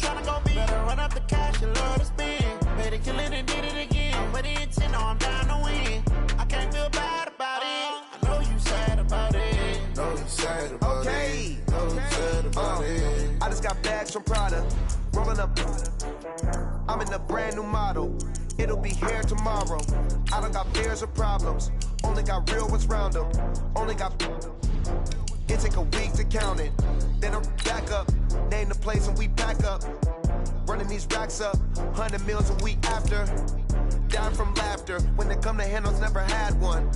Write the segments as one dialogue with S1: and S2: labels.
S1: tryna go big. Better run up the cash, you love to spend. Better kill it and did it again. But intent, no, I'm down to win. I can't feel bad about it. I know you sad about it.
S2: Know you sad about it. Know you sad about it. I just got bags from Prada. Rolling up. I'm in a brand new model. It'll be here tomorrow. I don't got fears or problems. Only got real ones round them. Only got. It take a week to count it. Then I'm back up. Name the place and we pack up. Running these racks up. 100 meals a week after. Down from laughter. When they come to handles, never had one.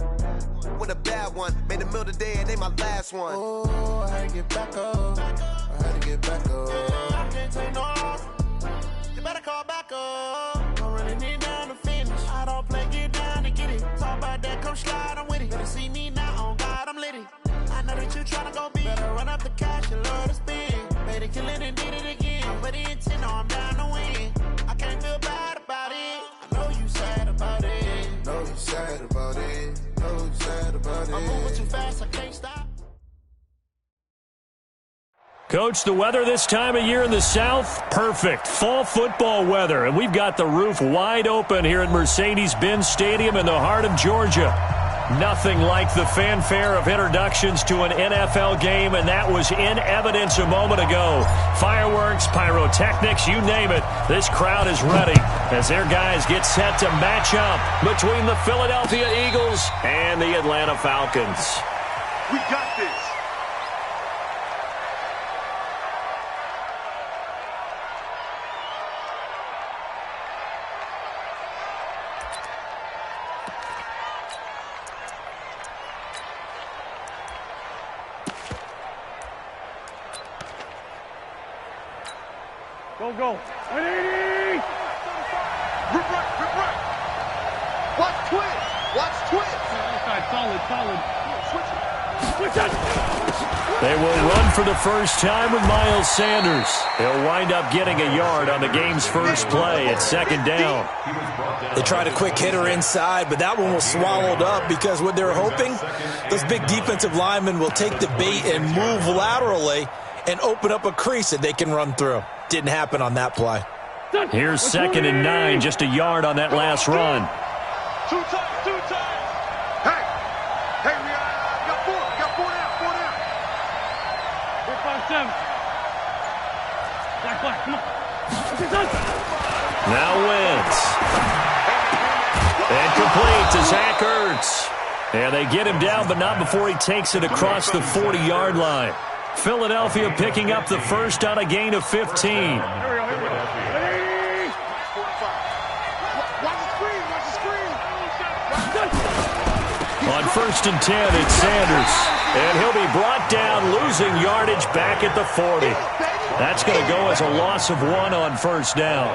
S2: With a bad one. Made a meal today and they my last one.
S1: Oh, I had to get back up. I had to get back up. I can't take no loss. You better call back up. I'm running it down to finish. I don't play, get down to get it. Talk about that, come slide, I'm with it. Better see me now, on God, I'm litty. I know that you tryna go big. Better run up the cash, you love to spend. Made it, kill it, and did it again. But the intent, no, I'm down to win. I can't feel bad about it. I know you sad about it.
S2: Know you sad about it. Know you sad about it.
S1: I'm moving too fast, I can't stop.
S3: Coach, the weather this time of year in the South, perfect. Fall football weather, and we've got the roof wide open here at Mercedes-Benz Stadium in the heart of Georgia. Nothing like the fanfare of introductions to an NFL game, and that was in evidence a moment ago. Fireworks, pyrotechnics, you name it. This crowd is ready as their guys get set to match up between the Philadelphia Eagles and the Atlanta Falcons.
S4: We got this.
S5: Go. 180!
S4: Rip right. Watch twist.
S5: Solid.
S4: Switch it.
S3: They will run for the first time with Miles Sanders. He'll wind up getting a yard on the game's first play at second down.
S6: They tried a quick hitter inside, but that one was swallowed up because what they're hoping, those big defensive linemen will take the bait and move laterally and open up a crease that they can run through. Didn't happen on that play.
S3: Here's 2nd and 9, just a yard on that last run.
S4: Two times. Hey, we got four down.
S5: 4-5-7. Black, come on.
S3: Now Wentz. And complete to Zach Ertz. And they get him down, but not before he takes it across the 40-yard line. Philadelphia picking up the first on a gain of 15.
S4: Watch the screen.
S3: On 1st and 10, it's Sanders. And he'll be brought down, losing yardage back at the 40. That's going to go as a loss of 1 on first down.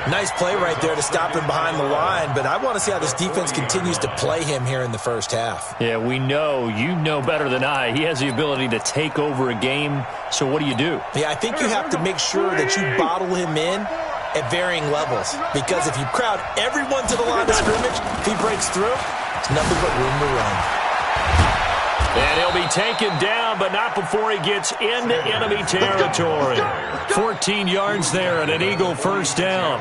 S6: Nice play right there to stop him behind the line, but I want to see how this defense continues to play him here in the first half.
S3: Yeah, we know. You know better than I. He has the ability to take over a game, so what do you do?
S6: Yeah, I think you have to make sure that you bottle him in at varying levels, because if you crowd everyone to the line of scrimmage, if he breaks through, it's nothing but room to run.
S3: And he'll be taken down, but not before he gets into enemy territory. 14 yards there and an Eagle first down.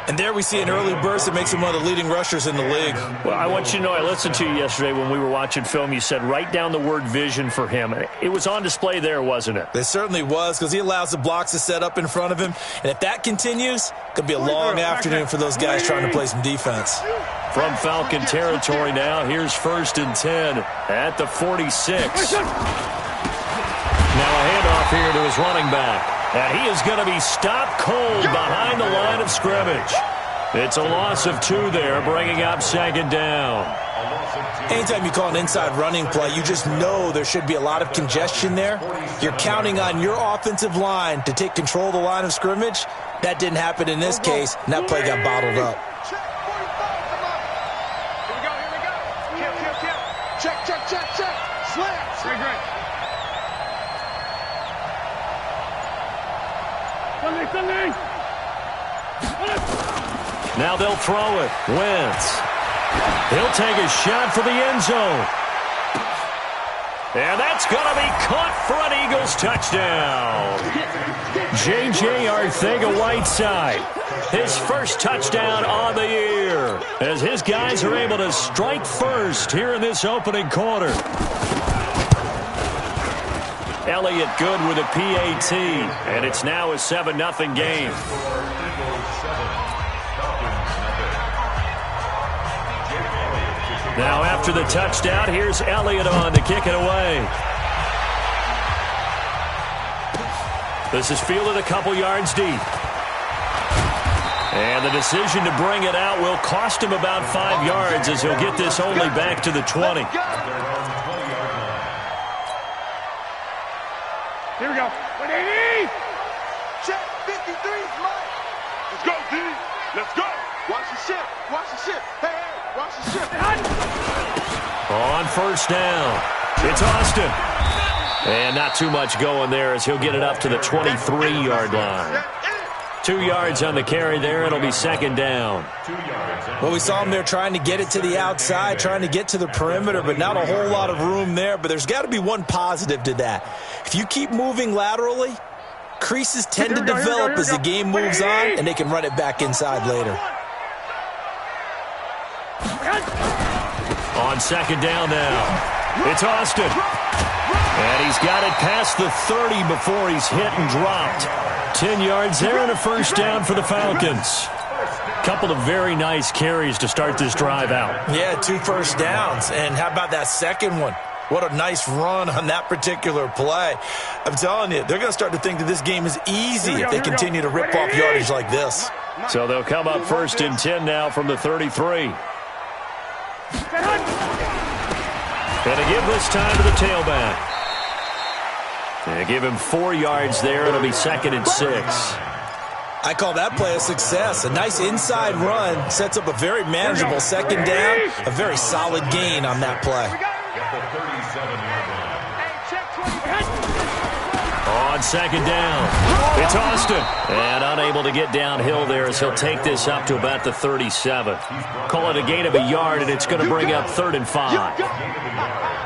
S6: And there we see an early burst that makes him one of the leading rushers in the league.
S3: Well, I want you to know, I listened to you yesterday when we were watching film. You said write down the word vision for him. It was on display there, wasn't it?
S6: It certainly was, because he allows the blocks to set up in front of him. And if that continues, it could be a long afternoon for those guys trying to play some defense.
S3: From Falcon territory now, here's 1st and 10 at the 46. Now a handoff here to his running back. And he is going to be stopped cold behind the line of scrimmage. It's a loss of 2 there, bringing up 2nd down.
S6: Anytime you call an inside running play, you just know there should be a lot of congestion there. You're counting on your offensive line to take control of the line of scrimmage. That didn't happen in this case, and that play got bottled up.
S4: Check. Slants.
S5: Great. Sunday.
S3: Now they'll throw it. Wentz. He'll take a shot for the end zone. And that's going to be caught for an Eagles touchdown. J.J. Arcega-Whiteside, his first touchdown on the year, as his guys are able to strike first here in this opening quarter. Elliott good with a PAT, and it's now a 7-0 game. Now after the touchdown, here's Elliott on to kick it away. This is fielded a couple yards deep. And the decision to bring it out will cost him about 5 yards, as he'll get this only back to the 20.
S5: Here we go. 180!
S4: Check 53, Mike. Let's go, D. Let's go. Watch the ship. Watch the ship. Hey, hey, watch the ship.
S3: On first down, it's Austin. And not too much going there, as he'll get it up to the 23-yard line. 2 yards on the carry there. It'll be second down.
S6: Well, we saw him there trying to get it to the outside, trying to get to the perimeter, but not a whole lot of room there. But there's got to be one positive to that. If you keep moving laterally, creases tend to develop as the game moves on, and they can run it back inside later.
S3: On second down now, it's Austin. And he's got it past the 30 before he's hit and dropped. 10 yards there and a first down for the Falcons. Couple of very nice carries to start this drive out.
S6: Yeah, 2 first downs. And how about that second one? What a nice run on that particular play. I'm telling you, they're going to start to think that this game is easy if they continue to rip off yardage like this.
S3: So they'll come up first and 10 now from the 33. And to give this time to the tailback. They give him 4 yards there. It'll be second and 6.
S6: I call that play a success. A nice inside run sets up a very manageable second down. A very solid gain on that play.
S3: On second down, it's Austin. And unable to get downhill there, as he'll take this up to about the 37. Call it a gain of a yard, and it's going to bring up 3rd and 5.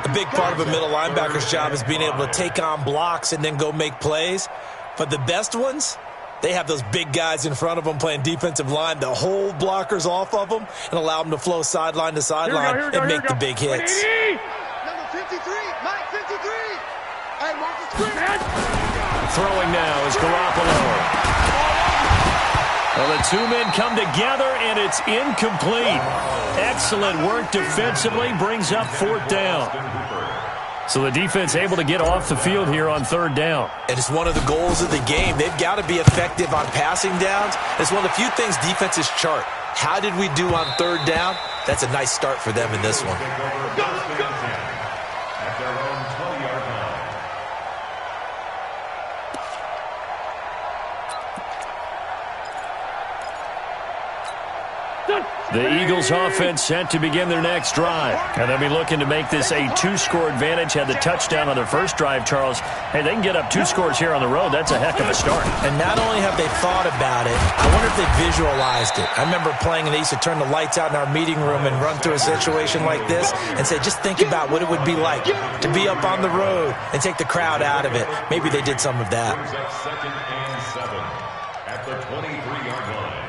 S6: A big part of a middle linebacker's job is being able to take on blocks and then go make plays. But the best ones, they have those big guys in front of them playing defensive line that hold blockers off of them and allow them to flow sideline to sideline and make the big hits.
S4: Number 53, Mike 53. Hey, watch the screen.
S3: Throwing now is Garoppolo. Well, the 2 men come together, and it's incomplete. Excellent work defensively, brings up 4th down. So the defense able to get off the field here on 3rd down.
S6: And it's one of the goals of the game. They've got to be effective on passing downs. It's one of the few things defenses chart. How did we do on 3rd down? That's a nice start for them in this one.
S3: The Eagles offense set to begin their next drive. And they'll be looking to make this a 2-score advantage. Had the touchdown on their first drive, Charles. Hey, they can get up 2 scores here on the road. That's a heck of a start.
S6: And not only have they thought about it, I wonder if they visualized it. I remember playing, and they used to turn the lights out in our meeting room and run through a situation like this and say, just think about what it would be like to be up on the road and take the crowd out of it. Maybe they did some of that.
S7: 2nd and 7 at the 23-yard line.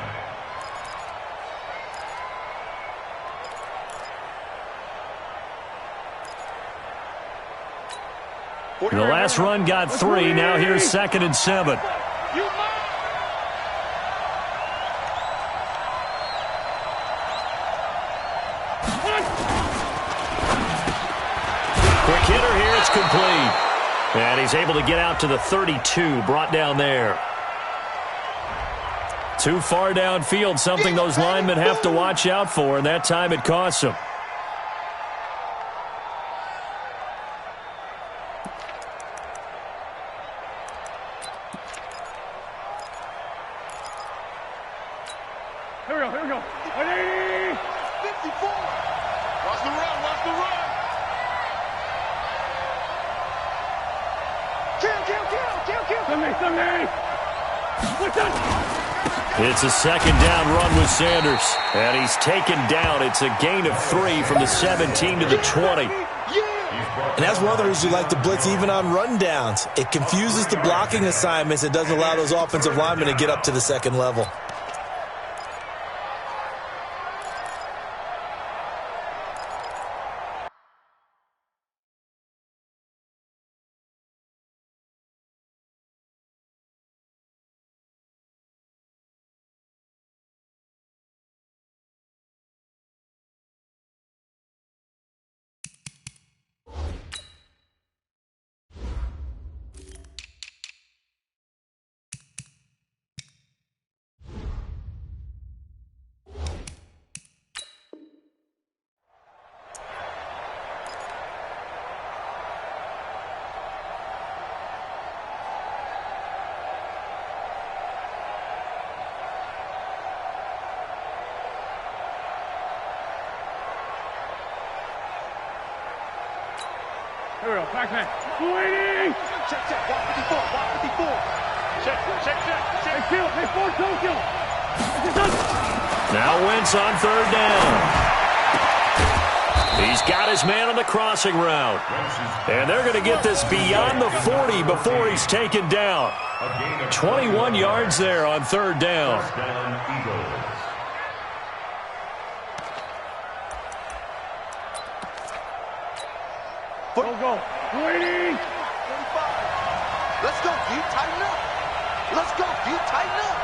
S3: The last run got 3. Now here's 2nd and 7. Quick hitter here. It's complete. And he's able to get out to the 32. Brought down there. Too far downfield. Something those linemen have to watch out for. And that time it costs them.
S5: Here we go. 180!
S4: 54. Watch the run. Kill.
S5: Sunday! What's that?
S3: It's a 2nd down run with Sanders. And he's taken down. It's a gain of 3 from the 17 to the 20.
S6: And that's one of the reasons we like to blitz even on rundowns. It confuses the blocking assignments and doesn't allow those offensive linemen to get up to the second level.
S5: Here we go, back man. 280!
S4: Check, 154. Check.
S5: Hey, kill. Hey, force, don't kill.
S3: Now Wentz on third down. He's got his man on the crossing route. And they're going to get this beyond the 40 before he's taken down. 21 yards there on third down.
S5: Go. 280!
S4: 45. Let's go, D. Tighten up. Let's go, D. Tighten up.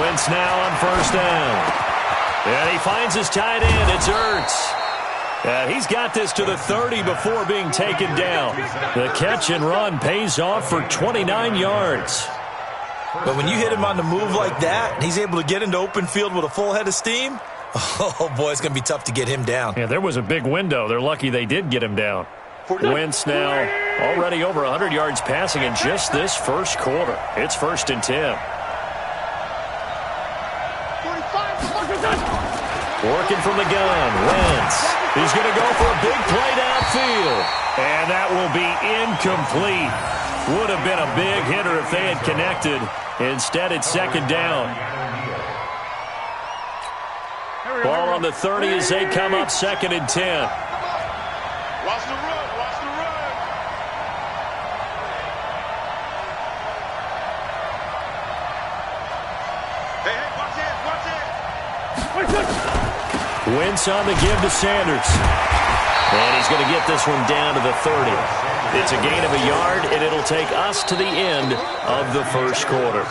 S3: Wentz now on first down. And he finds his tight end. It's Ertz. And he's got this to the 30 before being taken down. The catch and run pays off for 29 yards.
S6: But when you hit him on the move like that, and he's able to get into open field with a full head of steam, oh, boy, it's going to be tough to get him down.
S3: Yeah, there was a big window. They're lucky they did get him down. Wentz now already over 100 yards passing in just this first quarter. It's 1st and 10. Working from the gun, Wentz. He's going to go for a big play downfield. And that will be incomplete. Would have been a big hitter if they had connected. Instead, it's second down. Ball on the 30 as they come up 2nd and 10.
S4: Watch the run. Hey, watch it.
S3: Wentz on the give to Sanders. And he's going to get this one down to the 30. It's a gain of a yard, and it'll take us to the end of the first quarter.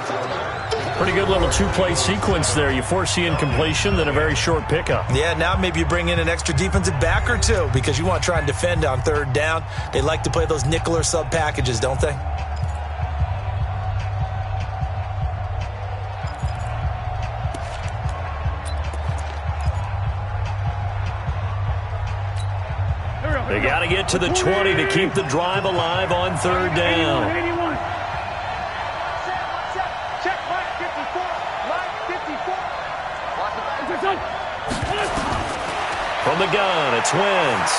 S3: Pretty good little two-play sequence there. You force the incompletion, then a very short pickup.
S6: Yeah, now maybe you bring in an extra defensive back or two because you want to try and defend on third down. They like to play those nickel or sub packages, don't they?
S3: They got to get to the 20 to keep the drive alive on third down.
S5: 81.
S4: Check, Mike 54.
S3: From the gun, it's Wentz.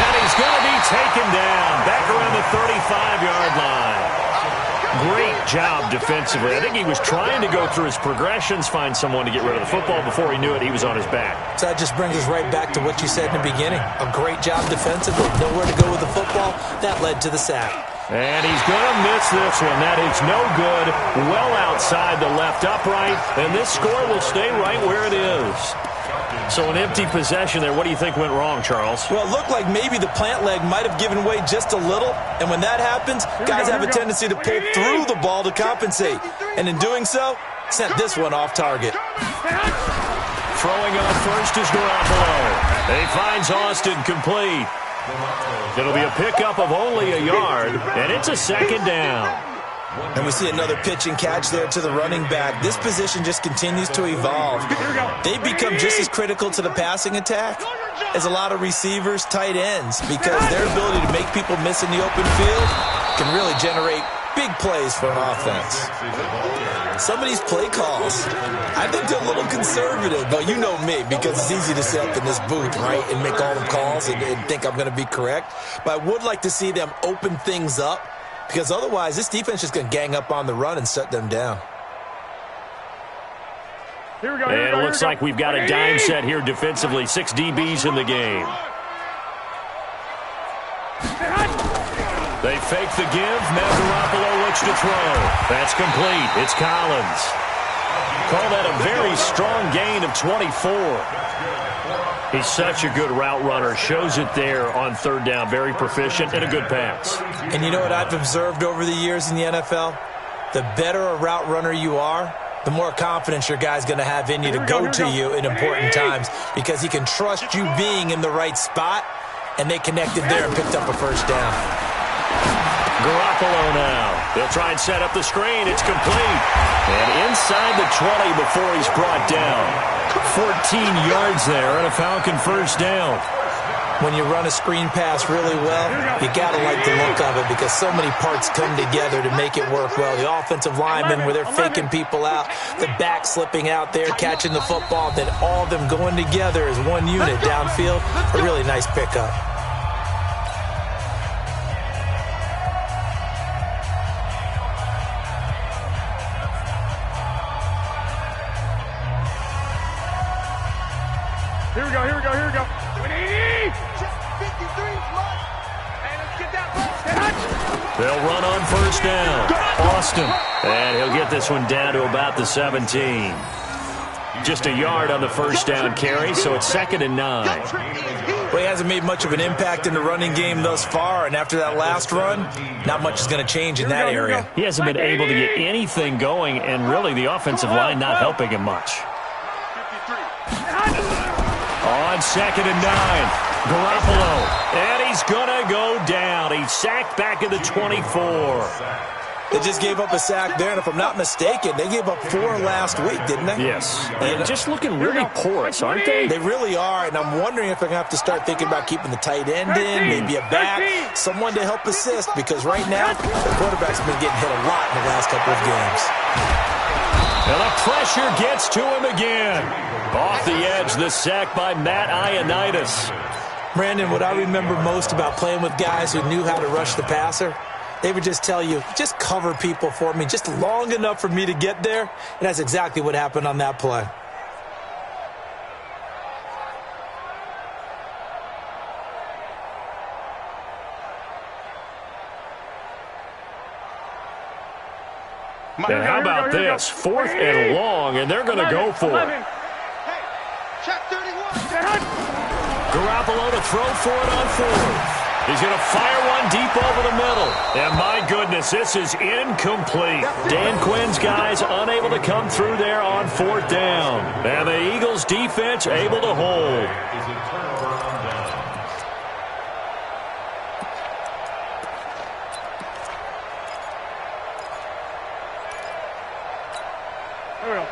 S3: And he's going to be taken down back around the 35-yard line. Great job defensively. I think he was trying to go through his progressions, find someone to get rid of the football. Before he knew it, he was on his back.
S6: So that just brings us right back to what you said in the beginning. A great job defensively. Nowhere to go with the football. That led to the sack.
S3: And he's going to miss this one. That is no good. Well outside the left upright. And this score will stay right where it is. So an empty possession there. What do you think went wrong, Charles?
S6: Well, it looked like maybe the plant leg might have given way just a little. And when that happens, guys have a tendency to pull through the ball to compensate. And in doing so, sent this one off target.
S3: Throwing on first is Garoppolo. He finds Austin complete. It'll be a pickup of only a yard, and it's a second down.
S6: And we see another pitch and catch there to the running back. This position just continues to evolve. They've become just as critical to the passing attack as a lot of receivers, tight ends, because their ability to make people miss in the open field can really generate big plays for an offense. Some of these play calls, I think they're a little conservative, but you know me, because it's easy to sit up in this booth, right, and make all the calls and think I'm going to be correct. But I would like to see them open things up, because otherwise this defense is going to gang up on the run and shut them down.
S3: And it looks like we've got a dime set here defensively. 6 DBs in the game. They fake the give. Now Garoppolo looks to throw. That's complete. It's Collins. Call that a very strong gain of 24. He's such a good route runner. Shows it there on third down. Very proficient and a good pass.
S6: And you know what I've observed over the years in the NFL? The better a route runner you are, the more confidence your guy's going to have in you to go to you in important times because he can trust you being in the right spot, and they connected there and picked up a first down.
S3: Garoppolo now. They'll try and set up the screen. It's complete. And inside the 20 before he's brought down. 14 yards there and a Falcon first down.
S6: When you run a screen pass really well, you got to like the look of it because so many parts come together to make it work well. The offensive linemen where they're faking people out, the back slipping out there, catching the football, then all of them going together as one unit downfield. A really nice pickup.
S5: Here we go.
S4: 53 plus. Hey, let's get that ball.
S3: They'll run on first down. Austin. And he'll get this one down to about the 17. Just a yard on the first down carry, so it's 2nd and 9.
S6: Well, he hasn't made much of an impact in the running game thus far, and after that last run, not much is going to change in that area.
S3: He hasn't been able to get anything going, and really the offensive line not helping him much. On 2nd and 9, Garoppolo, and he's going to go down. He's sacked back at the 24.
S6: They just gave up a sack there, and if I'm not mistaken, they gave up 4 last week, didn't they?
S3: Yes. And just looking really porous, aren't they?
S6: They really are, and I'm wondering if they're going to have to start thinking about keeping the tight end in, maybe a back, someone to help assist, because right now, the quarterback's been getting hit a lot in the last couple of games.
S3: And the pressure gets to him again. Off the edge, the sack by Matt Ioannidis.
S6: Brandon, what I remember most about playing with guys who knew how to rush the passer, they would just tell you, just cover people for me, just long enough for me to get there. And that's exactly what happened on that play.
S3: And how about this? 4th and long, and they're going to go for it.
S4: Hey, check 31.
S3: Garoppolo to throw for it on 4th. He's going to fire one deep over the middle. And my goodness, this is incomplete. Dan Quinn's guys unable to come through there on 4th down. And the Eagles defense able to hold.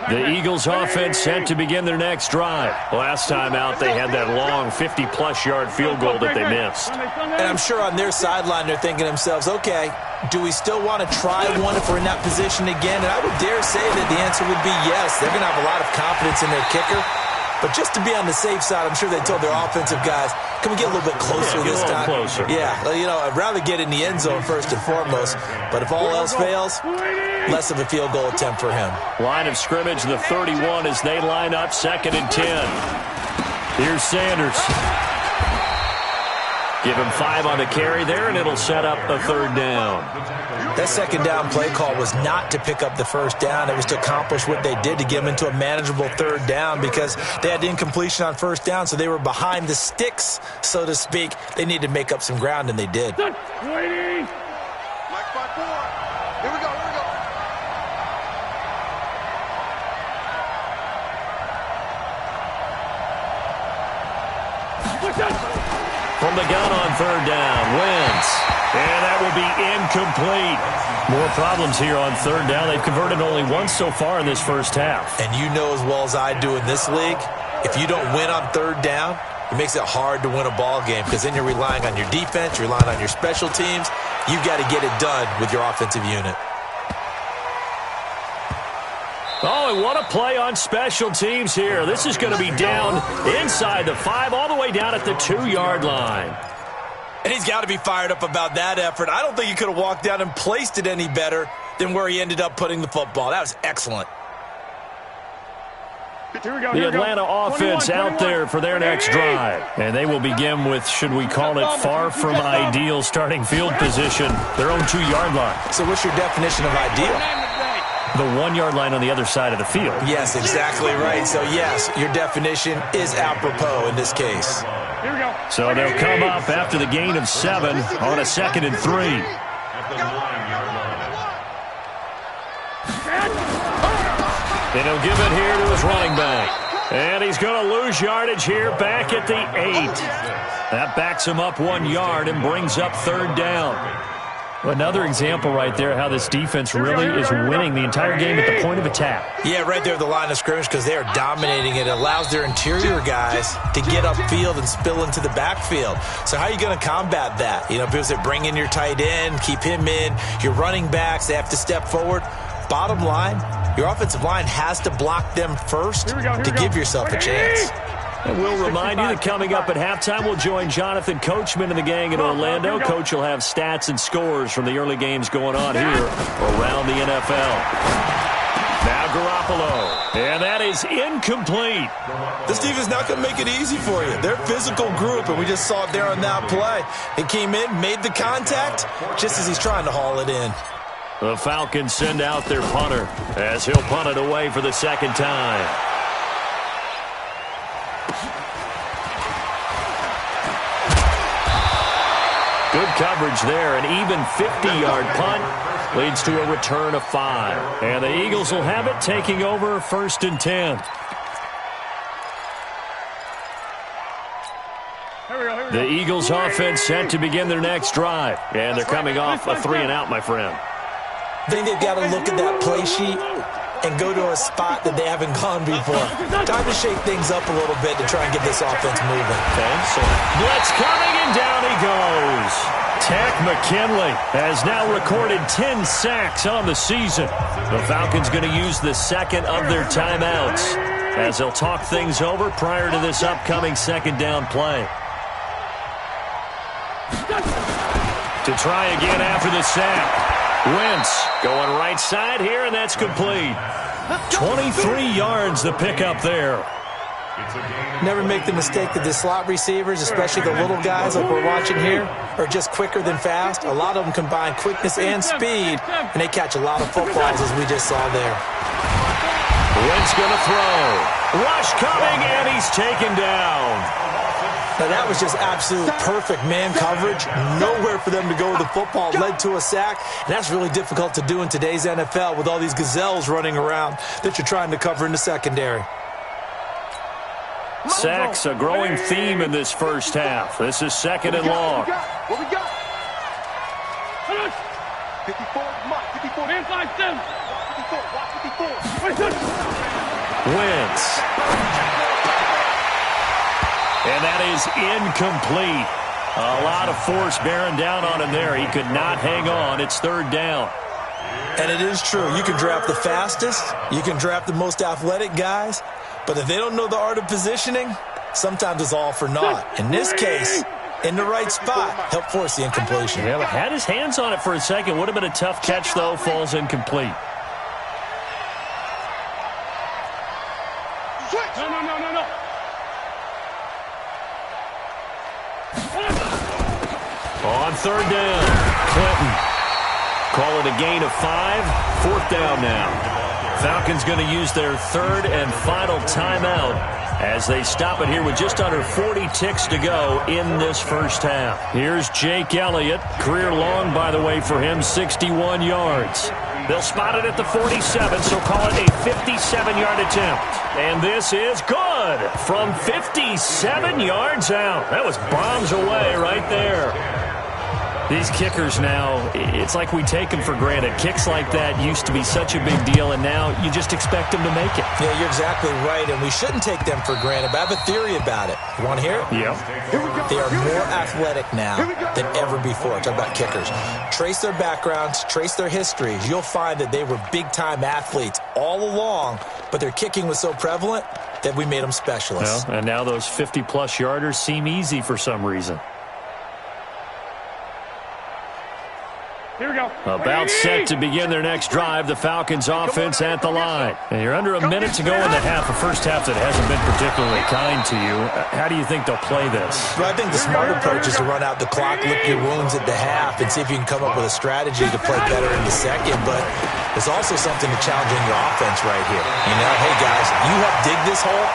S3: The Eagles offense set to begin their next drive. Last time out, they had that long 50-plus yard field goal that they missed.
S6: And I'm sure on their sideline, they're thinking to themselves, okay, do we still want to try one if we're in that position again? And I would dare say that the answer would be yes. They're going to have a lot of confidence in their kicker. But just to be on the safe side, I'm sure they told their offensive guys, can we get a little bit closer this time?
S3: Closer.
S6: Yeah, you know, I'd rather get in the end zone first and foremost. But if all else fails, less of a field goal attempt for him.
S3: Line of scrimmage, the 31 as they line up 2nd and 10. Here's Sanders. Give him 5 on the carry there, and it'll set up a 3rd down.
S6: That 2nd down play call was not to pick up the 1st down. It was to accomplish what they did to get them into a manageable 3rd down because they had incompletion on 1st down, so they were behind the sticks, so to speak. They needed to make up some ground, and they did.
S4: Mike 5-4. Here we go.
S3: From the gun on 3rd down, Wentz. And that will be incomplete. More problems here on 3rd down. They've converted only once so far in this first half.
S6: And you know as well as I do in this league, if you don't win on 3rd down, it makes it hard to win a ball game because then you're relying on your defense, you're relying on your special teams. You've got to get it done with your offensive unit.
S3: Oh, and what a play on special teams here. This is going to be down inside the 5, all the way down at the 2-yard line.
S6: And he's got to be fired up about that effort. I don't think he could have walked down and placed it any better than where he ended up putting the football. That was excellent.
S3: The Atlanta offense out there for their next drive. And they will begin with, should we call it, far from ideal starting field position, their own 2-yard line.
S6: So what's your definition of ideal?
S3: The 1-yard line on the other side of the field.
S6: Yes, exactly right. So, yes, your definition is apropos in this case.
S5: Here we go.
S3: So they'll come up after the gain of 7 on a 2nd and 3.
S7: At the 9-yard line.
S3: And he'll give it here to his running back. And he's going to lose yardage here back at the 8. That backs him up 1 yard and brings up 3rd down. Another example right there how this defense really is winning the entire game at the point of attack.
S6: Yeah, right there at the line of scrimmage because they are dominating it. It allows their interior guys to get upfield and spill into the backfield. So how are you going to combat that? You know, because they bring in your tight end, keep him in. Your running backs, they have to step forward. Bottom line, your offensive line has to block them first to give yourself a chance.
S3: And we'll remind you that coming up at halftime, we'll join Jonathan Coachman and the gang in Orlando. Coach will have stats and scores from the early games going on here around the NFL. Now Garoppolo, and that is incomplete.
S6: This defense is not going to make it easy for you. They're a physical group, and we just saw it there on that play. He came in, made the contact, just as he's trying to haul it in.
S3: The Falcons send out their punter as he'll punt it away for the 2nd time. Good coverage there. An even 50-yard punt leads to a return of 5. And the Eagles will have it, taking over 1st and 10. The Eagles offense set to begin their next drive. And they're coming off a 3-and-out, my friend.
S6: I think they've got to look at that play sheet and go to a spot that they haven't gone before. Time to shake things up a little bit to try and get this offense moving.
S3: Okay, so blitz coming, and down he goes. Tech McKinley has now recorded 10 sacks on the season. The Falcons going to use the 2nd of their timeouts as they'll talk things over prior to this upcoming 2nd down play. To try again after the sack. Wentz going right side here, and that's complete. 23 yards the pickup there.
S6: Never make the mistake that the slot receivers, especially the little guys like we're watching here, are just quicker than fast. A lot of them combine quickness and speed, and they catch a lot of footballs as we just saw there.
S3: Wentz going to throw. Rush coming, and he's taken down.
S6: Now, that was just absolute perfect man coverage. Nowhere for them to go with the football. Led to a sack, and that's really difficult to do in today's NFL with all these gazelles running around that you're trying to cover in the secondary.
S3: Sacks, a growing theme in this first half. This is 2nd and long.
S4: What we got? 54, Mike, 54.
S5: Inside 7.
S4: 54, watch 54.
S3: Wentz. And that is incomplete. A lot of force bearing down on him there. He could not hang on. It's 3rd down.
S6: And it is true. You can draft the fastest. You can draft the most athletic guys. But if they don't know the art of positioning, sometimes it's all for naught. In this case, in the right spot, helped force the incompletion.
S3: Yeah, had his hands on it for a second. Would have been a tough catch, though. Falls incomplete.
S5: No.
S3: On 3rd down, Clinton. Call it a gain of 5. 4th down now. Falcons going to use their 3rd and final timeout as they stop it here with just under 40 ticks to go in this first half. Here's Jake Elliott. Career long, by the way, for him, 61 yards. They'll spot it at the 47, so call it a 57-yard attempt. And this is good from 57 yards out. That was bombs away right there. These kickers now, it's like we take them for granted. Kicks like that used to be such a big deal, and now you just expect them to make it.
S6: Yeah, you're exactly right, and we shouldn't take them for granted. But I have a theory about it. You want to hear it?
S3: Yeah.
S6: They are more athletic now than ever before. Talk about kickers. Trace their backgrounds, trace their histories. You'll find that they were big-time athletes all along, but their kicking was so prevalent that we made them specialists.
S3: Well, and now those 50-plus yarders seem easy for some reason.
S5: Here we go.
S3: About set to begin their next drive, the Falcons offense at the line. And you're under a minute to go in the half, a first half that hasn't been particularly kind to you. How do you think they'll play this?
S6: Well, I think the smart approach is to run out the clock, lick your wounds at the half, and see if you can come up with a strategy to play better in the second. But there's also something to challenging your offense right here. You know, hey, guys, you help dig this hole.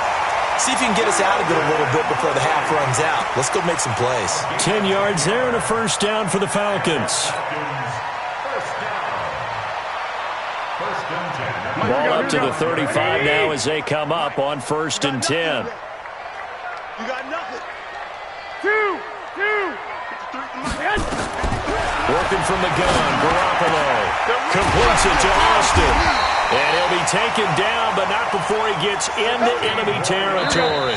S6: See if you can get us out of it a little bit before the half runs out. Let's go make some plays.
S3: 10 yards there and a first down for the Falcons. Ball up to the 35 now as they come up on 1st and 10.
S4: You got nothing.
S5: Two.
S3: Working from the gun, Garoppolo completes it to Austin. And he'll be taken down, but not before he gets into enemy territory.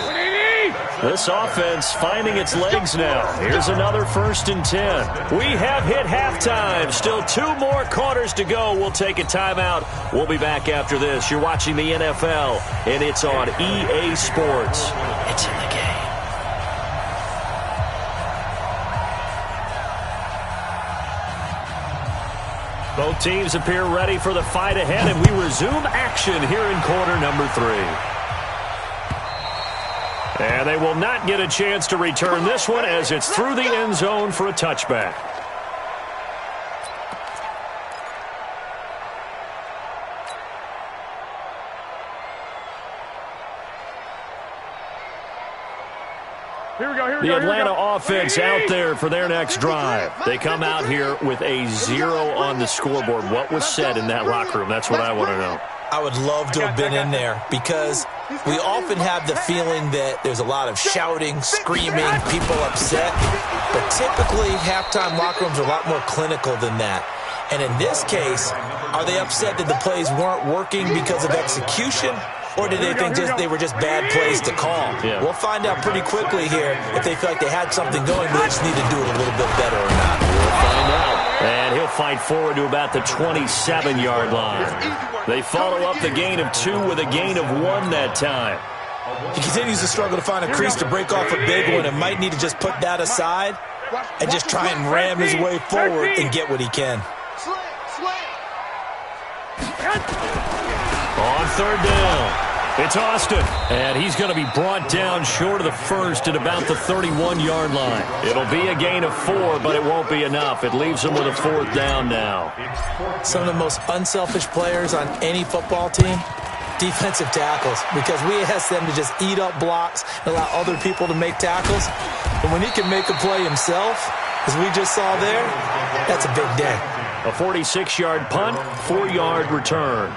S3: This offense finding its legs now. Here's another 1st and 10. We have hit halftime. Still 2 more quarters to go. We'll take a timeout. We'll be back after this. You're watching the NFL, and it's on EA Sports. It's in the game. Both teams appear ready for the fight ahead, and we resume action here in quarter number 3. And they will not get a chance to return this one as it's through the end zone for a touchback. The Atlanta offense out there for their next drive. They come out here with a 0 on the scoreboard. What was said in that locker room? That's what I want to know.
S6: I would love to have been in there because we often have the feeling that there's a lot of shouting, screaming, people upset. But typically, halftime locker rooms are a lot more clinical than that. And in this case, are they upset that the plays weren't working because of execution? Or did they think they were just bad plays to call?
S3: Yeah.
S6: We'll find out pretty quickly here if they feel like they had something going, but they just need to do it a little bit better or not.
S3: We'll find out. And he'll fight forward to about the 27-yard line. They follow up the gain of 2 with a gain of 1 that time.
S6: He continues to struggle to find a crease to break off a big one and might need to just put that aside and just try and ram his way forward and get what he can.
S3: On 3rd down, it's Austin. And he's going to be brought down short of the first at about the 31-yard line. It'll be a gain of 4, but it won't be enough. It leaves him with a 4th down now.
S6: Some of the most unselfish players on any football team, defensive tackles, because we ask them to just eat up blocks and allow other people to make tackles. And when he can make a play himself, as we just saw there, that's a big day.
S3: A 46-yard punt, 4-yard return.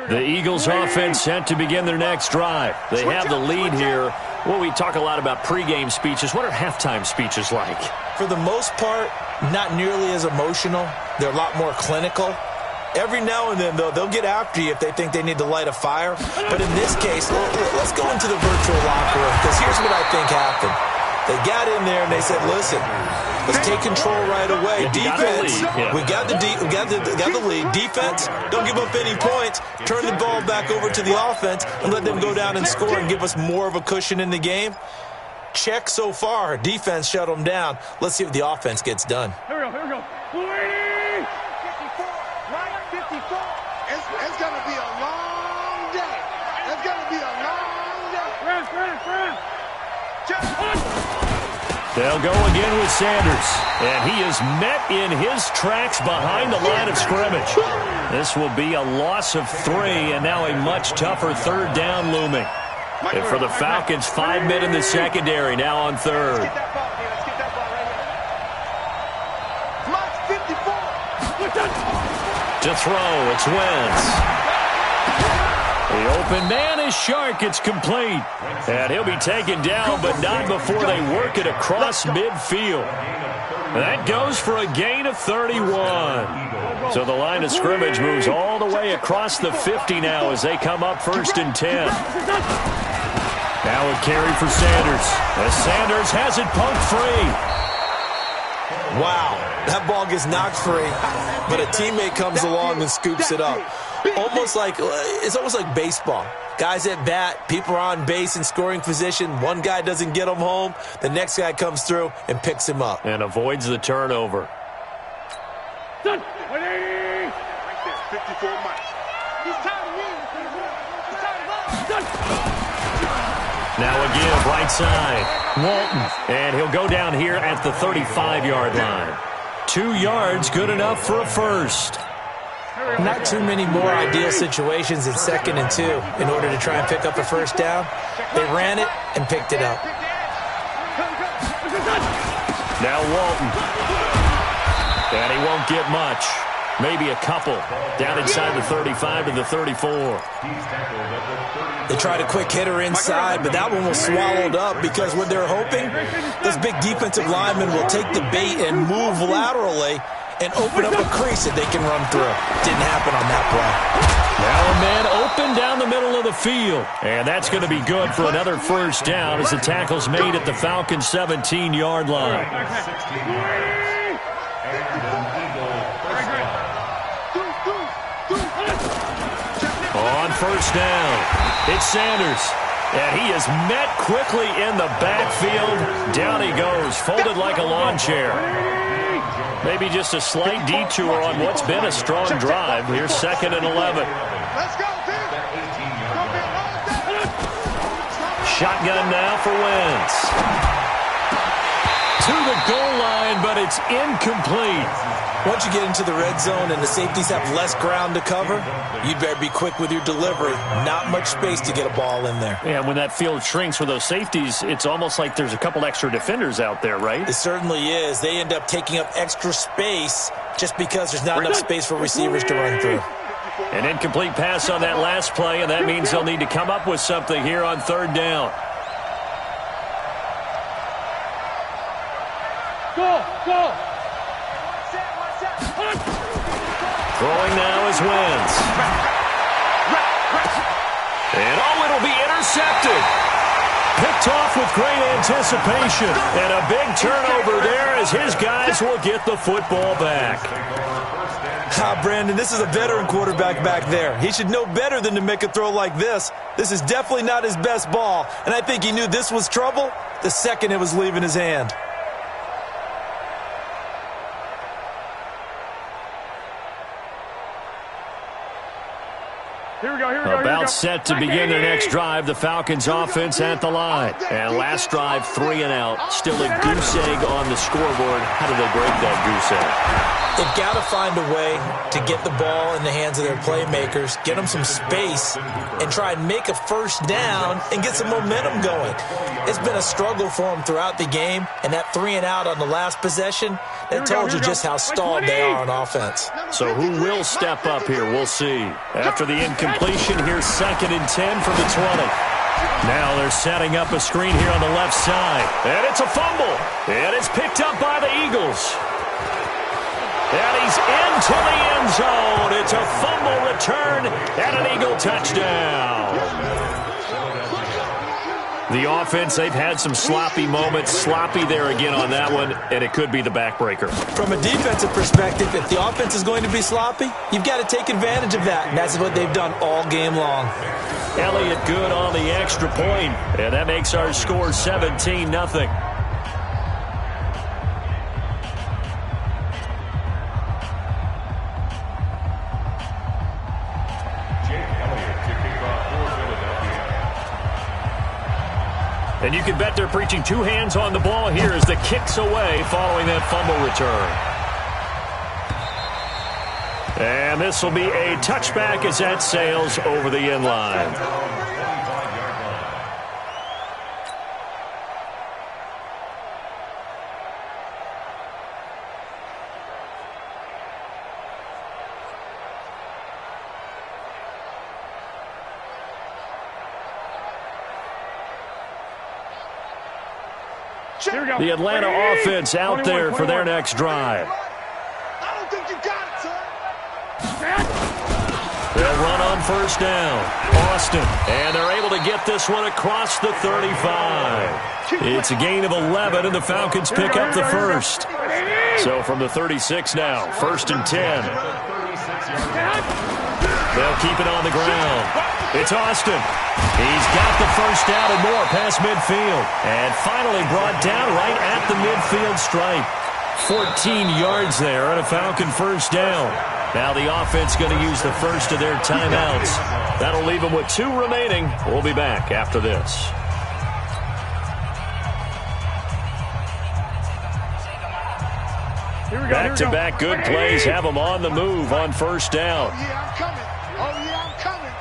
S3: The Eagles offense set to begin their next drive. They have the lead here. Well, we talk a lot about pregame speeches. What are halftime speeches like?
S6: For the most part, not nearly as emotional. They're a lot more clinical. Every now and then, though, they'll get after you if they think they need to light a fire. But in this case, let's go into the virtual locker room, because here's what I think happened. They got in there and they said, listen, let's take control right away. Defense, we got the lead. Defense, don't give up any points. Turn the ball back over to the offense and let them go down and score and give us more of a cushion in the game. Check so far. Defense shut them down. Let's see if the offense gets done.
S5: Here we go. 54,
S4: right? 54. It's going to be a long day. It's going to be a long day.
S5: Friend.
S3: They'll go again with Sanders. And he is met in his tracks behind the line of scrimmage. This will be a loss of 3, and now a much tougher 3rd down looming. And for the Falcons, 5 men in the secondary, now on 3rd.
S4: Let's get that ball right here.
S3: To throw, it's Wentz. The open man is Shark. It's complete. And he'll be taken down, but not before they work it across midfield. That goes for a gain of 31. So the line of scrimmage moves all the way across the 50 now as they come up 1st and 10. Now a carry for Sanders. As Sanders has it pumped free.
S6: Wow, that ball gets knocked free, but a teammate comes along and scoops it up. almost like baseball. Guys at bat, people are on base in scoring position. One guy doesn't get him home. The next guy comes through and picks him up.
S3: And avoids the turnover.
S5: Done. 180.
S4: Right there, 54 miles.
S5: He's tired of me. He's tired of us.
S3: Now a give, right side. Walton. And he'll go down here at the 35-yard line. 2 yards, good enough for a first.
S6: Not too many more ideal situations in 2nd and 2 in order to try and pick up a first down. They ran it and picked it up.
S3: Now Walton. And he won't get much. Maybe a couple. Down inside the 35 to the 34.
S6: They tried a quick hitter inside, but that one was swallowed up because what they're hoping, this big defensive lineman will take the bait and move laterally and open up a crease that they can run through. Didn't happen on that play.
S3: Now a man open down the middle of the field. And that's going to be good for another first down as the tackle's made at the Falcons' 17-yard line. On first down, it's Sanders. And he is met quickly in the backfield. Down he goes, folded like a lawn chair. Maybe just a slight detour on what's been a strong drive. Here's 2nd and 11.
S4: Let's go, team.
S3: Shotgun now for Wentz. To the goal line, but it's incomplete.
S6: Once you get into the red zone and the safeties have less ground to cover, you'd better be quick with your delivery. Not much space to get a ball in there.
S3: Yeah, when that field shrinks with those safeties, it's almost like there's a couple extra defenders out there, right?
S6: It certainly is. They end up taking up extra space just because there's not enough space for receivers to run through.
S3: An incomplete pass on that last play, and that means they'll need to come up with something here on 3rd down.
S5: Go.
S3: Throwing now is Wentz. And it'll be intercepted. Picked off with great anticipation. And a big turnover there as his guys will get the football back.
S6: Brandon, this is a veteran quarterback back there. He should know better than to make a throw like this. This is definitely not his best ball. And I think he knew this was trouble the second it was leaving his hand.
S5: Here we go.
S3: About set to begin their next drive. The Falcons offense at the line. And last drive, 3 and out. Still a goose egg on the scoreboard. How do they break that goose egg?
S6: They've got to find a way to get the ball in the hands of their playmakers, get them some space, and try and make a first down and get some momentum going. It's been a struggle for them throughout the game, and that 3 and out on the last possession, that told you just how stalled they are on offense.
S3: So who will step up here? We'll see. After the incompletion, here's 2nd and 10 from the 20. Now they're setting up a screen here on the left side. And it's a fumble. And it's picked up by the Eagles. And he's into the end zone. It's a fumble return and an Eagle touchdown. The offense, they've had some sloppy moments. Sloppy there again on that one, and it could be the backbreaker.
S6: From a defensive perspective, if the offense is going to be sloppy, you've got to take advantage of that, and that's what they've done all game long.
S3: Elliott good on the extra point, and that makes our score 17-0. And you can bet they're preaching 2 hands on the ball here as the kick's away following that fumble return. And this will be a touchback as that sails over the end line. The Atlanta offense out there for their next drive.
S4: I don't think you got it, son.
S3: They'll run on first down. Austin. And they're able to get this one across the 35. It's a gain of 11, and the Falcons pick up the first. So from the 36 now, 1st and 10. They'll keep it on the ground. It's Austin. He's got the first down and more past midfield. And finally brought down right at the midfield stripe. 14 yards there and a Falcon first down. Now the offense going to use the first of their timeouts. That'll leave them with 2 remaining. We'll be back after this. Back-to-back good plays have them on the move on first down.
S4: Oh, yeah, I'm coming. Oh, yeah, I'm coming.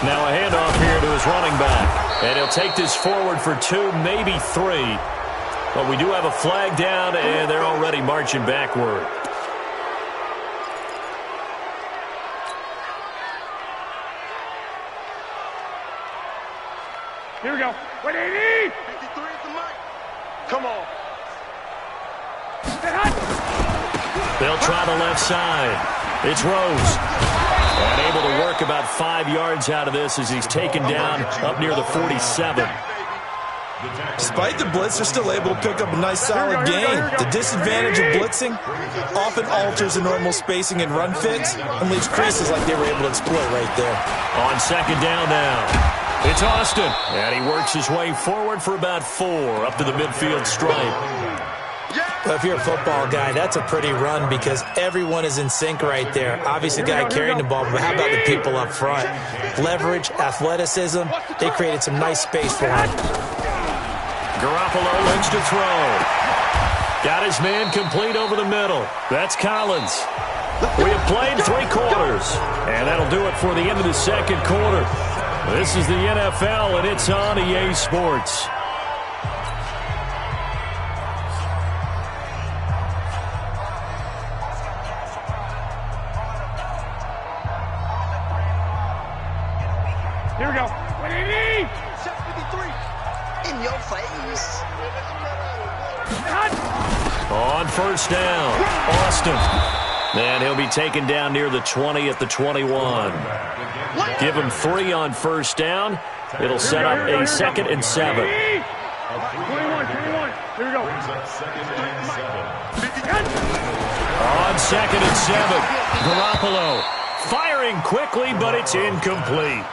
S3: Now a handoff here to his running back. And he'll take this forward for 2, maybe 3. But we do have a flag down, and they're already marching backward.
S5: Here we go. 180!
S4: 53 is the mic. Come on.
S3: They'll try the left side. It's Rose. And able to work about 5 yards out of this as he's taken down up near the 47.
S6: Despite the blitz, they're still able to pick up a nice solid gain. The disadvantage of blitzing often alters the normal spacing and run fits and leaves creases like they were able to exploit right there.
S3: On second down now. It's Austin. And he works his way forward for about 4 up to the midfield stripe.
S6: Well, if you're a football guy, that's a pretty run because everyone is in sync right there. Obviously, the guy carrying the ball, but how about the people up front? Leverage, athleticism, they created some nice space for him.
S3: Garoppolo looks to throw. Got his man complete over the middle. That's Collins. We have played 3 quarters, and that'll do it for the end of the second quarter. This is the NFL, and it's on EA Sports.
S5: Here we go. 180!
S4: Shot 53. In your face.
S3: On first down, Austin. And he'll be taken down near the 20 at the 21. Give him 3 on first down. It'll set up a 2nd and 7.
S5: 21. Here we go.
S3: On 2nd and 7, Garoppolo firing quickly, but it's incomplete.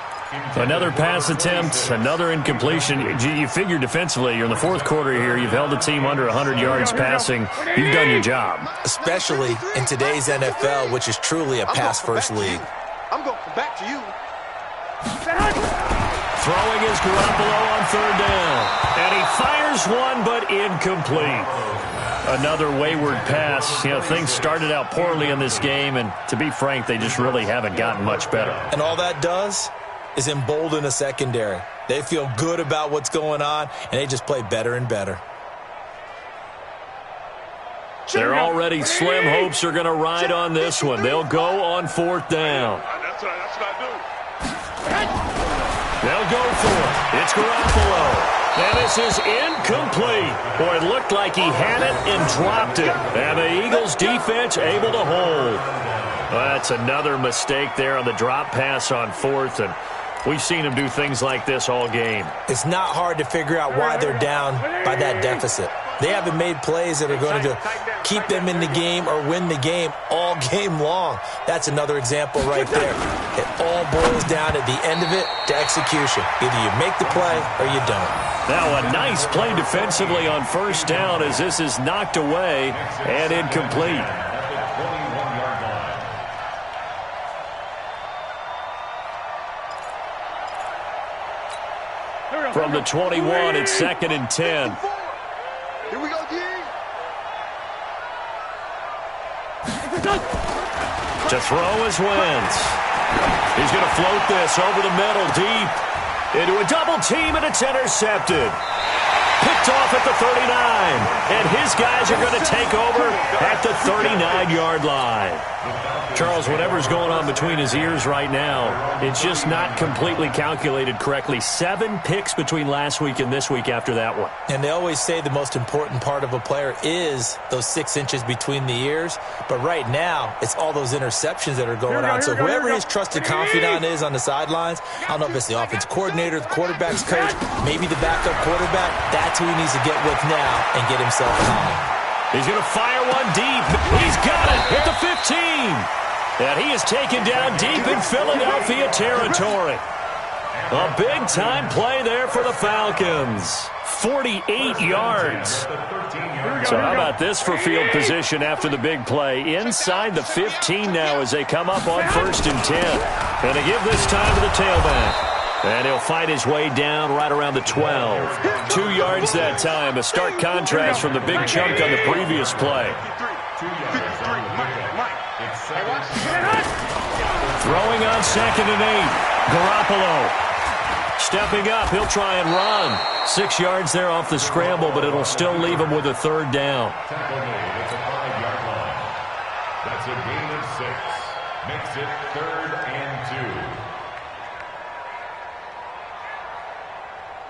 S3: Another pass attempt, another incompletion. You figure defensively, you're in the 4th quarter here. You've held the team under 100 yards passing. You've done your job.
S6: Especially in today's NFL, which is truly a pass-first league.
S4: I'm going back to you.
S3: Throwing is Garoppolo on 3rd down. And he fires one, but incomplete. Another wayward pass. You know, things started out poorly in this game, and to be frank, they just really haven't gotten much better.
S6: And all that does is embolden a secondary. They feel good about what's going on, and they just play better and better.
S3: Their already slim hopes are going to ride on this one. They'll go on 4th down.
S4: That's what I do.
S3: They'll go for it. It's Garoppolo. And this is incomplete. Boy, it looked like he had it and dropped it. And the Eagles defense able to hold. Well, that's another mistake there on the drop pass on 4th, and we've seen him do things like this all game.
S6: It's not hard to figure out why they're down by that deficit. They haven't made plays that are going to keep them in the game or win the game all game long. That's another example right there. It all boils down at the end of it to execution. Either you make the play or you don't.
S3: Now a nice play defensively on first down as this is knocked away and incomplete. From the 21, it's 2nd and 10.
S4: Here we go, D.
S3: To throw is Wentz. He's going to float this over the middle, deep. Into a double team, and it's intercepted. Picked off at the 39. And his guys are going to take over at the 39-yard line. Charles, whatever's going on between his ears right now, it's just not completely calculated correctly. 7 picks between last week and this week after that one.
S6: And they always say the most important part of a player is those 6 inches between the ears. But right now, it's all those interceptions that are going on. So whoever his trusted confidant is on the sidelines, I don't know if it's the offense coordinator, the quarterback's coach, maybe the backup quarterback, that's who he needs to get with now and get himself calm.
S3: He's going to fire one deep. He's got it at the 15. And he is taken down deep in Philadelphia territory. A big-time play there for the Falcons. 48 yards. So how about this for field position after the big play? Inside the 15 now as they come up on 1st and 10. And they give this time to the tailback. And he'll fight his way down right around the 12. 2 yards that time. A stark contrast from the big chunk on the previous play. Throwing on 2nd and 8. Garoppolo. Stepping up, he'll try and run. 6 yards there off the scramble, but it'll still leave him with a 3rd down.
S7: That's a gain of 6. Makes it 3rd and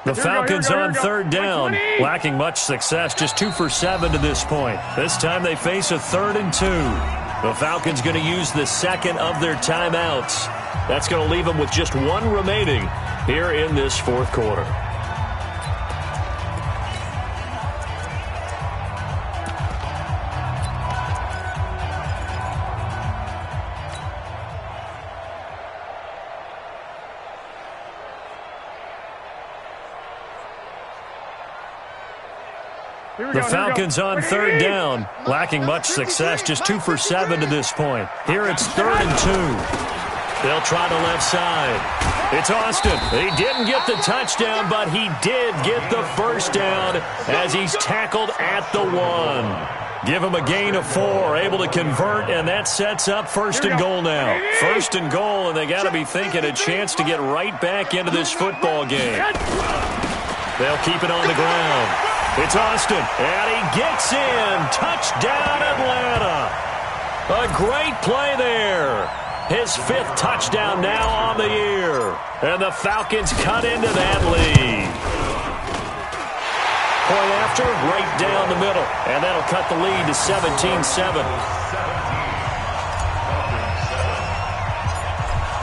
S7: 2.
S3: The Falcons on 3rd down, lacking much success, just 2 for 7 to this point. This time they face a 3rd and 2. The Falcons going to use the 2nd of their timeouts. That's going to leave them with just 1 remaining here in this 4th quarter. The Falcons on 3rd down, lacking much success, just 2 for 7 to this point. Here it's 3rd and 2. They'll try the left side. It's Austin. He didn't get the touchdown, but he did get the 1st down as he's tackled at the 1. Give him a gain of 4, able to convert, and that sets up 1st and goal now. 1st and goal, and they got to be thinking a chance to get right back into this football game. They'll keep it on the ground. It's Austin, and he gets in. Touchdown, Atlanta. A great play there. His 5th touchdown now on the year. And the Falcons cut into that lead. Point after, right down the middle. And that'll cut the lead to 17-7.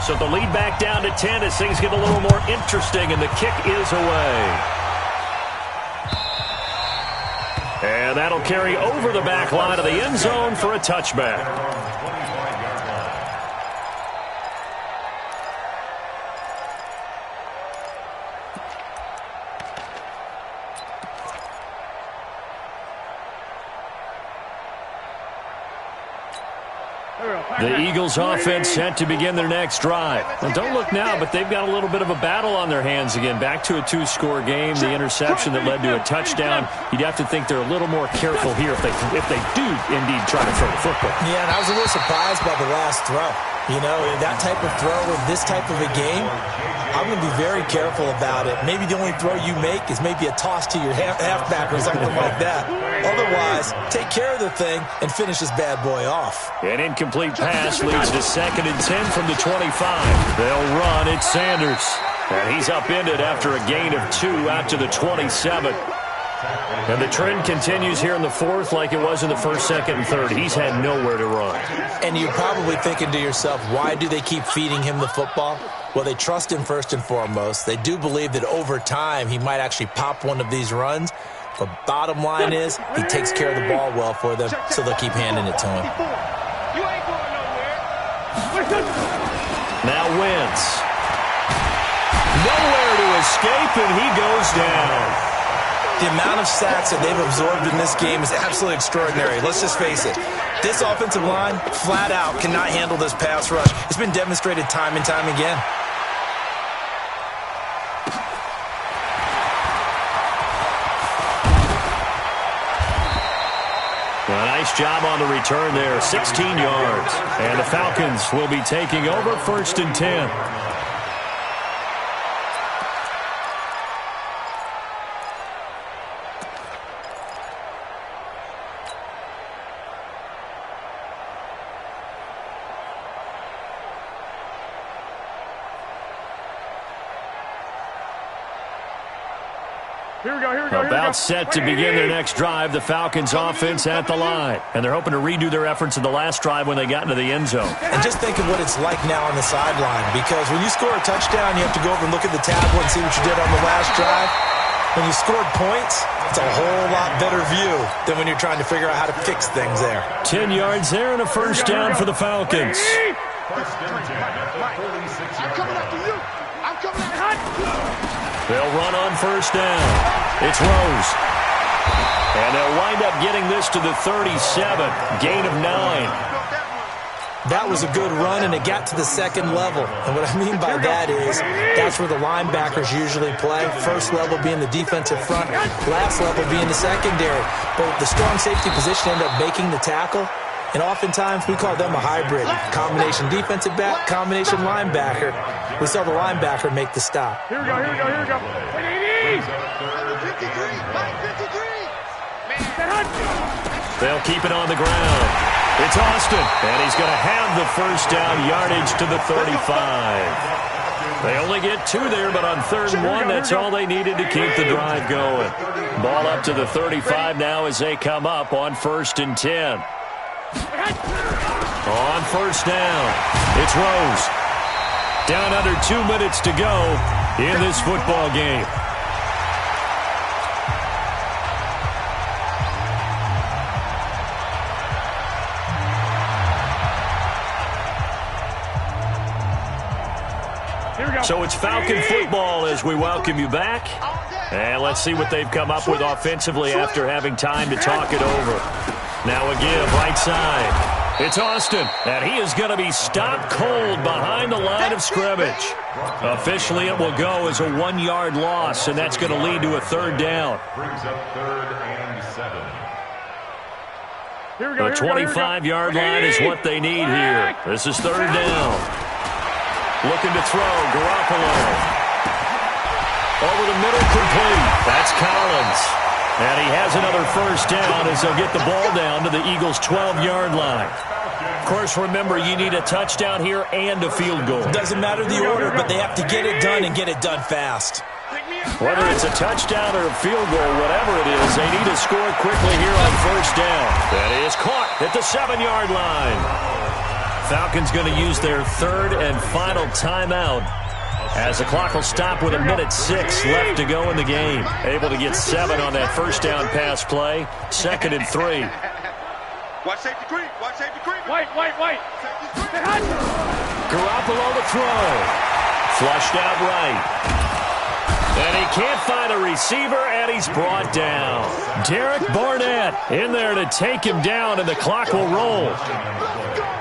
S3: So the lead back down to 10 as things get a little more interesting, and the kick is away. And that'll carry over the back line of the end zone for a touchback. The Eagles offense set to begin their next drive. Well, don't look now, but they've got a little bit of a battle on their hands again. Back to a 2-score game. The interception that led to a touchdown. You'd have to think they're a little more careful here if they do indeed try to throw the football.
S6: Yeah, and I was a little surprised by the last throw. You know, that type of throw in this type of a game, I'm going to be very careful about it. Maybe the only throw you make is maybe a toss to your halfback or something like that. Otherwise, take care of the thing and finish this bad boy off.
S3: An incomplete pass leads to 2nd and 10 from the 25. They'll run. It's Sanders. And he's upended after a gain of 2 out to the 27. And the trend continues here in the 4th like it was in the 1st, 2nd, and 3rd. He's had nowhere to run.
S6: And you're probably thinking to yourself, why do they keep feeding him the football? Well, they trust him first and foremost. They do believe that over time he might actually pop one of these runs. But bottom line is he takes care of the ball well for them, so they'll keep handing it to him.
S5: You ain't going nowhere.
S3: Now Wentz. Nowhere to escape, and he goes down.
S6: The amount of sacks that they've absorbed in this game is absolutely extraordinary. Let's just face it. This offensive line, flat out, cannot handle this pass rush. It's been demonstrated time and time again.
S3: A nice job on the return there, 16 yards. And the Falcons will be taking over 1st and 10. About set to begin their next drive, the Falcons offense at the line. And they're hoping to redo their efforts in the last drive when they got into the end zone.
S6: And just think of what it's like now on the sideline, because when you score a touchdown, you have to go over and look at the tablet and see what you did on the last drive. When you scored points, it's a whole lot better view than when you're trying to figure out how to fix things there.
S3: 10 yards there and a first down for the Falcons.
S4: I'm coming after you. I'm coming after you.
S3: They'll run on first down. It's Rose. And they'll wind up getting this to the 37. Gain of 9.
S6: That was a good run, and it got to the second level. And what I mean by that is that's where the linebackers usually play. First level being the defensive front, last level being the secondary. But the strong safety position ended up making the tackle. And oftentimes we call them a hybrid. Combination defensive back, combination linebacker. We saw the linebacker make the stop.
S5: Here we go.
S4: 53.
S3: They'll keep it on the ground. It's Austin, and he's going to have the first down yardage to the 35. They only get 2 there, but on 3rd and 1, that's all they needed to keep the drive going. Ball up to the 35 now as they come up on 1st and 10. On first down, it's Rose. Down under 2 minutes to go in this football game. So it's Falcon football as we welcome you back. And let's see what they've come up with offensively after having time to talk it over. Now a give right side. It's Austin, and he is going to be stopped cold behind the line of scrimmage. Officially, it will go as a 1-yard loss, and that's going to lead to a 3rd down.
S7: Brings up 3rd and 7.
S3: The 25-yard line is what they need here. This is 3rd down. Looking to throw, Garoppolo. Over the middle, complete. That's Collins. And he has another first down as they'll get the ball down to the Eagles' 12-yard line. Of course, remember, you need a touchdown here and a field goal.
S6: Doesn't matter the order, but they have to get it done and get it done fast.
S3: Whether it's a touchdown or a field goal, whatever it is, they need to score quickly here on first down. That is caught at the 7-yard line. Falcons going to use their 3rd and final timeout as the clock will stop with 1:06 left to go in the game. Able to get 7 on that first down pass play. 2nd and 3.
S4: Watch safety creep. Watch safety creep.
S5: White.
S3: Garoppolo to throw. Flushed out right. And he can't find a receiver, and he's brought down. Derek Barnett in there to take him down, and the clock will roll.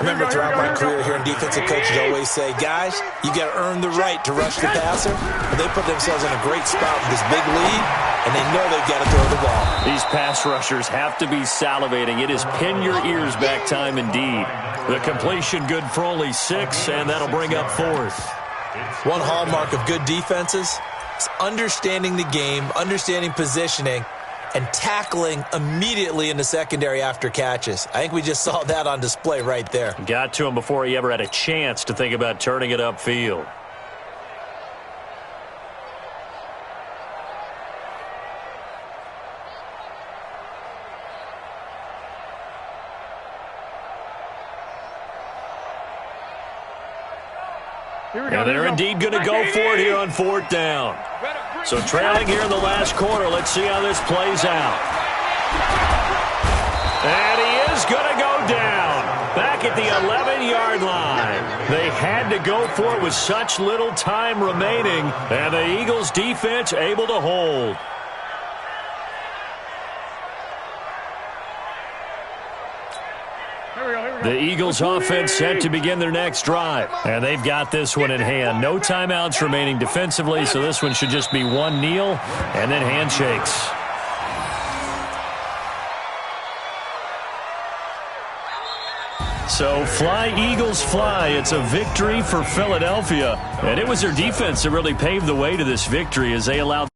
S6: Remember, throughout my career here in defensive coaches always say, guys, you got to earn the right to rush the passer. But they put themselves in a great spot with this big lead, and they know they've got to throw the ball.
S3: These pass rushers have to be salivating. It is pin your ears back time indeed. The completion good for only 6, and that'll bring up 4th.
S6: One hallmark of good defenses is understanding the game, understanding positioning, and tackling immediately in the secondary after catches. I think we just saw that on display right there.
S3: Got to him before he ever had a chance to think about turning it upfield. And they're indeed going to go for it here on 4th down. So trailing here in the last quarter, let's see how this plays out. And he is going to go down back at the 11-yard line. They had to go for it with such little time remaining, and the Eagles defense able to hold. The Eagles offense set to begin their next drive. And they've got this one in hand. No timeouts remaining defensively, so this one should just be one kneel and then handshakes. So fly, Eagles, fly. It's a victory for Philadelphia. And it was their defense that really paved the way to this victory as they allowed